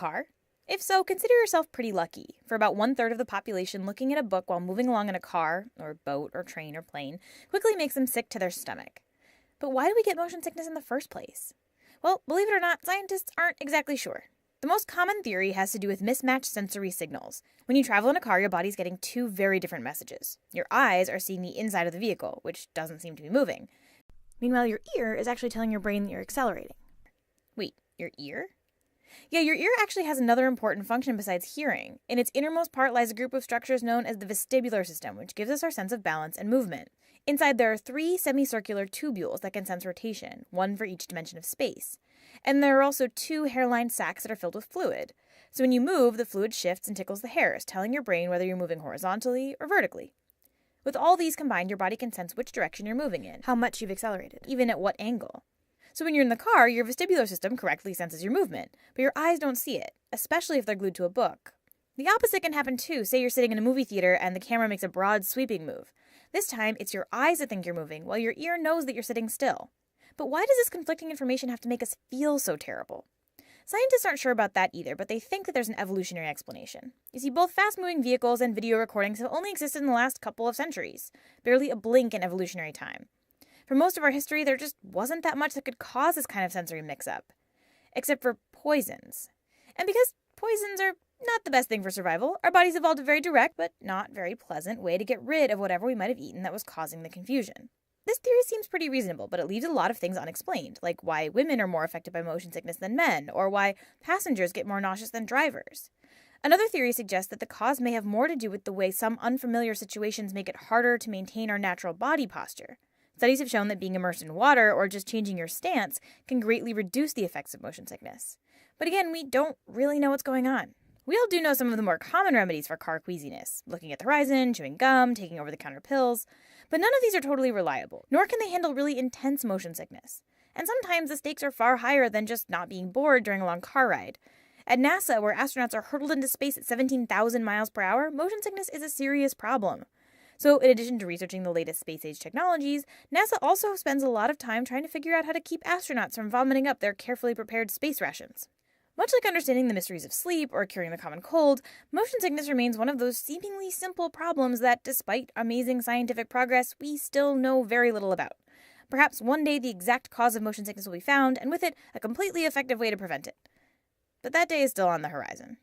car? If so, consider yourself pretty lucky. For about 1/3 of the population, looking at a book while moving along in a car, or boat, or train, or plane quickly makes them sick to their stomach. But why do we get motion sickness in the first place? Well, believe it or not, scientists aren't exactly sure. The most common theory has to do with mismatched sensory signals. When you travel in a car, your body's getting two very different messages. Your eyes are seeing the inside of the vehicle, which doesn't seem to be moving. Meanwhile, your ear is actually telling your brain that you're accelerating. Wait, your ear? Yeah, your ear actually has another important function besides hearing. In its innermost part lies a group of structures known as the vestibular system, which gives us our sense of balance and movement. Inside, there are 3 semicircular tubules that can sense rotation, one for each dimension of space. And there are also 2 hair-lined sacs that are filled with fluid. So when you move, the fluid shifts and tickles the hairs, telling your brain whether you're moving horizontally or vertically. With all these combined, your body can sense which direction you're moving in, how much you've accelerated, even at what angle. So when you're in the car, your vestibular system correctly senses your movement, but your eyes don't see it, especially if they're glued to a book. The opposite can happen too. Say you're sitting in a movie theater and the camera makes a broad, sweeping move. This time, it's your eyes that think you're moving, while your ear knows that you're sitting still. But why does this conflicting information have to make us feel so terrible? Scientists aren't sure about that either, but they think that there's an evolutionary explanation. You see, both fast-moving vehicles and video recordings have only existed in the last couple of centuries, barely a blink in evolutionary time. For most of our history, there just wasn't that much that could cause this kind of sensory mix-up, except for poisons. And because poisons are not the best thing for survival, our bodies evolved a very direct, but not very pleasant way to get rid of whatever we might have eaten that was causing the confusion. This theory seems pretty reasonable, but it leaves a lot of things unexplained, like why women are more affected by motion sickness than men, or why passengers get more nauseous than drivers. Another theory suggests that the cause may have more to do with the way some unfamiliar situations make it harder to maintain our natural body posture. Studies have shown that being immersed in water or just changing your stance can greatly reduce the effects of motion sickness. But again, we don't really know what's going on. We all do know some of the more common remedies for car queasiness, looking at the horizon, chewing gum, taking over-the-counter pills, but none of these are totally reliable, nor can they handle really intense motion sickness. And sometimes the stakes are far higher than just not being bored during a long car ride. At NASA, where astronauts are hurtled into space at 17,000 miles per hour, motion sickness is a serious problem. So in addition to researching the latest space-age technologies, NASA also spends a lot of time trying to figure out how to keep astronauts from vomiting up their carefully prepared space rations. Much like understanding the mysteries of sleep or curing the common cold, motion sickness remains one of those seemingly simple problems that, despite amazing scientific progress, we still know very little about. Perhaps one day the exact cause of motion sickness will be found, and with it, a completely effective way to prevent it. But that day is still on the horizon.